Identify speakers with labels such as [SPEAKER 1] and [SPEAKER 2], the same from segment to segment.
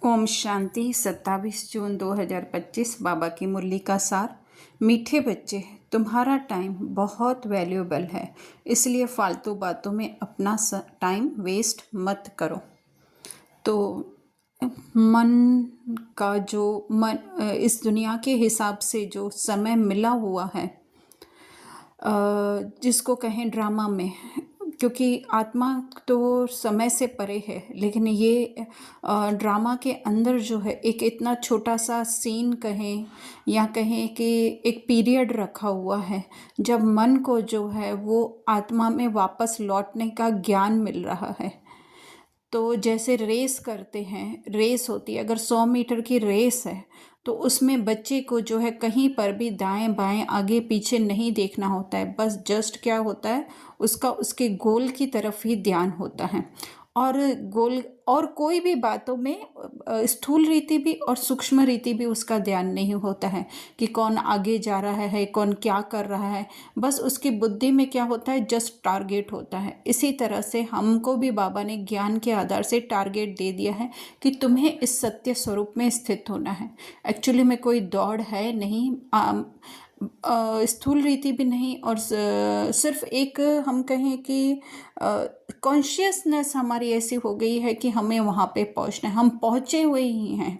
[SPEAKER 1] ओम शांति 27 जून 2025 बाबा की मुरली का सार। मीठे बच्चे, तुम्हारा टाइम बहुत वैल्यूएबल है, इसलिए फालतू बातों में अपना टाइम वेस्ट मत करो। तो मन का जो इस दुनिया के हिसाब से जो समय मिला हुआ है, जिसको कहें ड्रामा में, क्योंकि आत्मा तो समय से परे है, लेकिन ये ड्रामा के अंदर जो है एक इतना छोटा सा सीन कहें या कहें कि एक पीरियड रखा हुआ है जब मन को जो है वो आत्मा में वापस लौटने का ज्ञान मिल रहा है। तो जैसे रेस करते हैं, रेस होती है, अगर 100 मीटर की रेस है तो उसमें बच्चे को जो है कहीं पर भी दाएं बाएं आगे पीछे नहीं देखना होता है, बस जस्ट क्या होता है उसका उसके गोल की तरफ ही ध्यान होता है। और गोल और कोई भी बातों में स्थूल रीति भी और सूक्ष्म रीति भी उसका ध्यान नहीं होता है कि कौन आगे जा रहा है, कौन क्या कर रहा है, बस उसकी बुद्धि में क्या होता है, जस्ट टारगेट होता है। इसी तरह से हमको भी बाबा ने ज्ञान के आधार से टारगेट दे दिया है कि तुम्हें इस सत्य स्वरूप में स्थित होना है। एक्चुअली में कोई दौड़ है नहीं, स्थूल रीति भी नहीं, और सिर्फ एक हम कहें कि कॉन्शियसनेस हमारी ऐसी हो गई है कि हमें वहाँ पे पहुँचना है। हम पहुँचे हुए ही हैं,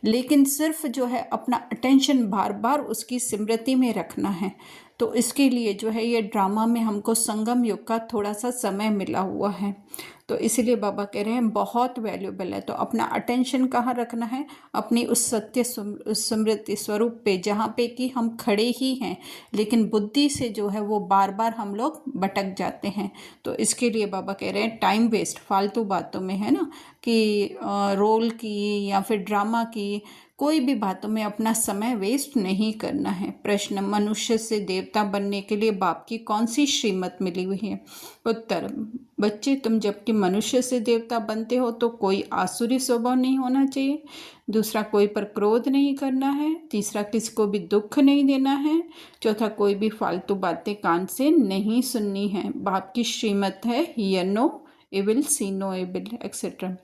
[SPEAKER 1] लेकिन सिर्फ जो है अपना अटेंशन बार बार उसकी स्मृति में रखना है। तो इसके लिए जो है ये ड्रामा में हमको संगम युग का थोड़ा सा समय मिला हुआ है, तो इसीलिए बाबा कह रहे हैं बहुत वैल्यूएबल है। तो अपना अटेंशन कहाँ रखना है, अपनी उस सत्य स्मृति स्वरूप पे, जहाँ पे कि हम खड़े ही हैं, लेकिन बुद्धि से जो है वो बार बार हम लोग भटक जाते हैं। तो इसके लिए बाबा कह रहे हैं टाइम वेस्ट फालतू बातों में है ना, कि रोल की या फिर ड्रामा की कोई भी बातों में अपना समय वेस्ट नहीं करना है। प्रश्न, मनुष्य से देवता बनने के लिए बाप की कौन सी श्रीमत मिली हुई है? उत्तर, बच्चे तुम जबकि मनुष्य से देवता बनते हो तो कोई आसुरी स्वभाव नहीं होना चाहिए। दूसरा, कोई पर क्रोध नहीं करना है। तीसरा, किसी को भी दुख नहीं देना है। चौथा, कोई भी फालतू बातें कान से नहीं सुननी है। बाप की श्रीमत है hear no evil, see no evil etcetera.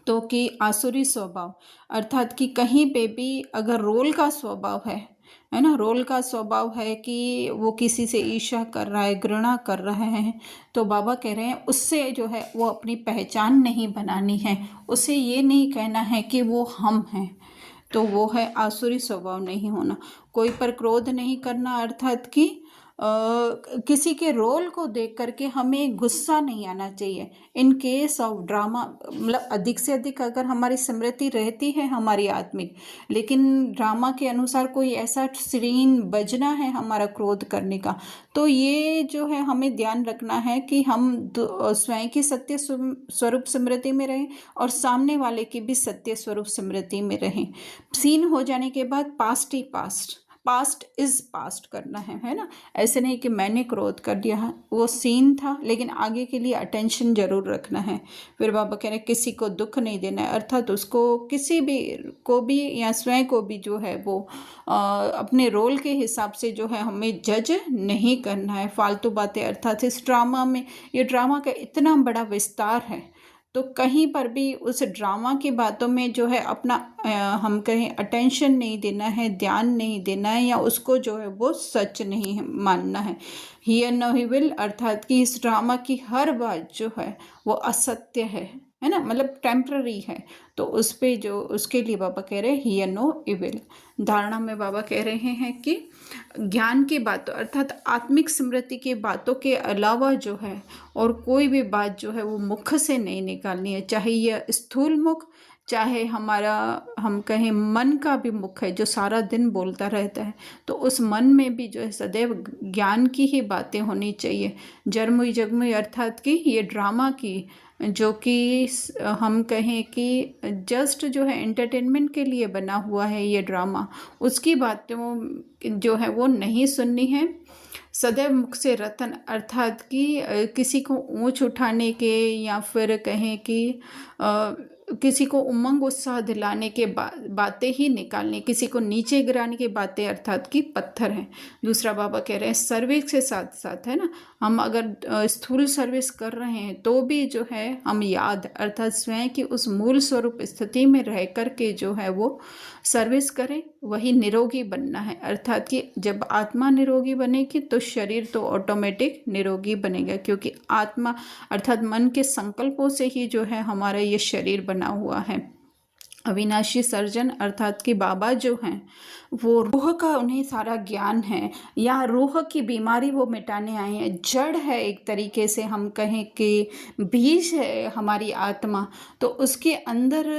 [SPEAKER 1] तो कि आसुरी स्वभाव अर्थात कि कहीं पे भी अगर रोल का स्वभाव है ना, रोल का स्वभाव है कि वो किसी से ईर्ष्या कर रहा है, घृणा कर रहा है, तो बाबा कह रहे हैं उससे जो है वो अपनी पहचान नहीं बनानी है, उसे ये नहीं कहना है कि वो हम हैं। तो वो है आसुरी स्वभाव नहीं होना। कोई पर क्रोध नहीं करना अर्थात कि किसी के रोल को देख करके हमें गुस्सा नहीं आना चाहिए। इन केस ऑफ ड्रामा, मतलब अधिक से अधिक अगर हमारी स्मृति रहती है हमारी आत्मिक, लेकिन ड्रामा के अनुसार कोई ऐसा सीन बजना है हमारा क्रोध करने का, तो ये जो है हमें ध्यान रखना है कि हम स्वयं की सत्य स्वरूप स्मृति में रहें और सामने वाले की भी सत्य स्वरूप स्मृति में रहें। सीन हो जाने के बाद past he past is past करना है ना। ऐसे नहीं कि मैंने क्रोध कर दिया, वो सीन था, लेकिन आगे के लिए अटेंशन जरूर रखना है। फिर बाबा कह रहे हैं किसी को दुख नहीं देना है, अर्थात उसको किसी भी को भी या स्वयं को भी जो है वो अपने रोल के हिसाब से जो है हमें जज नहीं करना है। फालतू बातें अर्थात इस ड्रामा में, ये ड्रामा का इतना बड़ा विस्तार है, तो कहीं पर भी उस ड्रामा की बातों में जो है अपना हम कहें अटेंशन नहीं देना है, ध्यान नहीं देना है, या उसको जो है वो सच नहीं मानना है। हियर नो ही विल अर्थात कि इस ड्रामा की हर बात जो है वो असत्य है ना, मतलब टेम्प्ररी है। तो उस पे जो उसके लिए बाबा कह रहे हैं हियर नो इविल। धारणा में बाबा कह रहे हैं कि ज्ञान की बातों अर्थात आत्मिक स्मृति की बातों के अलावा जो है और कोई भी बात जो है वो मुख से नहीं निकालनी है, चाहे यह स्थूल मुख, चाहे हमारा हम कहें मन का भी मुख है जो सारा दिन बोलता रहता है, तो उस मन में भी जो है सदैव ज्ञान की ही बातें होनी चाहिए। जरमुई जगमुई अर्थात कि ये ड्रामा की जो कि हम कहें कि जस्ट जो है एंटरटेनमेंट के लिए बना हुआ है ये ड्रामा, उसकी बातों जो है वो नहीं सुननी है। सदैव मुख से रतन अर्थात कि किसी को ऊंच उठाने के या फिर कहें कि किसी को उमंग उत्साह दिलाने के बातें ही निकालनी, किसी को नीचे गिराने की बातें अर्थात कि पत्थर हैं। दूसरा बाबा कह रहे हैं सर्विस के साथ साथ, है ना, हम अगर स्थूल सर्विस कर रहे हैं तो भी जो है हम याद अर्थात स्वयं की उस मूल स्वरूप स्थिति में रह कर के जो है वो सर्विस करें। वही निरोगी बनना है, अर्थात कि जब आत्मा निरोगी बनेगी तो शरीर तो ऑटोमेटिक निरोगी बनेगा, क्योंकि आत्मा अर्थात मन के संकल्पों से ही जो है हमारा ये शरीर बना हुआ है। अविनाशी सर्जन अर्थात कि बाबा जो हैं वो रूह का उन्हें सारा ज्ञान है, या रूह की बीमारी वो मिटाने आए हैं। जड़ है एक तरीके से हम कहें कि बीज है हमारी आत्मा, तो उसके अंदर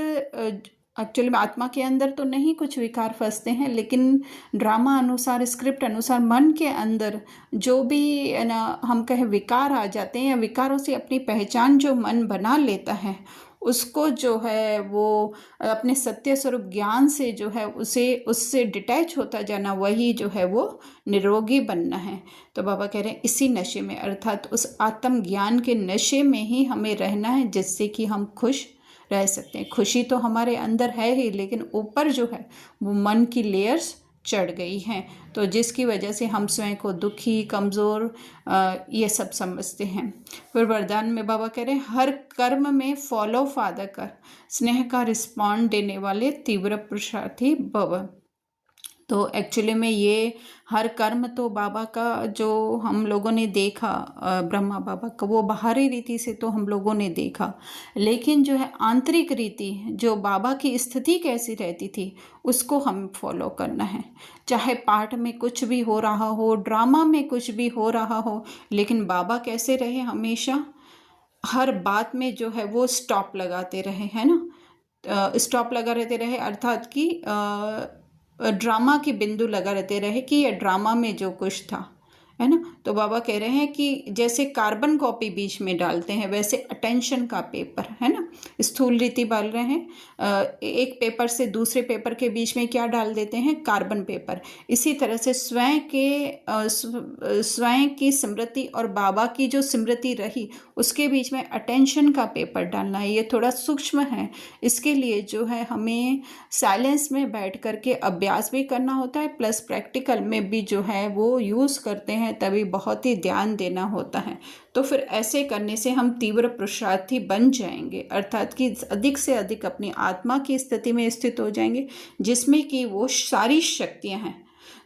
[SPEAKER 1] एक्चुअली में आत्मा के अंदर तो नहीं कुछ विकार फंसते हैं, लेकिन ड्रामा अनुसार स्क्रिप्ट अनुसार मन के अंदर जो भी ना हम कहें विकार आ जाते हैं, या विकारों से अपनी पहचान जो मन बना लेता है उसको जो है वो अपने सत्य स्वरूप ज्ञान से जो है उसे उससे डिटैच होता जाना, वही जो है वो निरोगी बनना है। तो बाबा कह रहे हैं इसी नशे में अर्थात उस आत्म ज्ञान के नशे में ही हमें रहना है, जिससे कि हम खुश रह सकते हैं। खुशी तो हमारे अंदर है ही, लेकिन ऊपर जो है वो मन की लेयर्स चढ़ गई हैं, तो जिसकी वजह से हम स्वयं को दुखी, कमज़ोर ये सब समझते हैं। फिर वरदान में बाबा कह रहे हैं हर कर्म में फॉलो फादर कर, स्नेह का रिस्पॉन्ड देने वाले तीव्र पुरुषार्थी भव। तो एक्चुअली में ये हर कर्म तो बाबा का जो हम लोगों ने देखा, ब्रह्मा बाबा का वो बाहरी रीति से तो हम लोगों ने देखा, लेकिन जो है आंतरिक रीति जो बाबा की स्थिति कैसी रहती थी उसको हम फॉलो करना है। चाहे पाठ में कुछ भी हो रहा हो, ड्रामा में कुछ भी हो रहा हो, लेकिन बाबा कैसे रहे, हमेशा हर बात में जो है वो स्टॉप लगाते रहे, है ना, स्टॉप लगा रहते रहे अर्थात कि ड्रामा की बिंदु लगा रहते रहे कि ये ड्रामा में जो कुछ था, है ना। तो बाबा कह रहे हैं कि जैसे कार्बन कॉपी बीच में डालते हैं वैसे अटेंशन का पेपर, है ना, स्थूल रीति बोल रहे हैं, एक पेपर से दूसरे पेपर के बीच में क्या डाल देते हैं, कार्बन पेपर। इसी तरह से स्वयं की स्मृति और बाबा की जो स्मृति रही उसके बीच में अटेंशन का पेपर डालना है। ये थोड़ा सूक्ष्म है, इसके लिए जो है हमें साइलेंस में बैठ करके अभ्यास भी करना होता है, प्लस प्रैक्टिकल में भी जो है वो यूज़ करते हैं, तभी बहुत ही ध्यान देना होता है। तो फिर ऐसे करने से हम तीव्र पुरुषार्थी बन जाएंगे, अर्थात कि अधिक से अधिक अपनी आत्मा की स्थिति में स्थित हो जाएंगे, जिसमें कि वो सारी शक्तियां हैं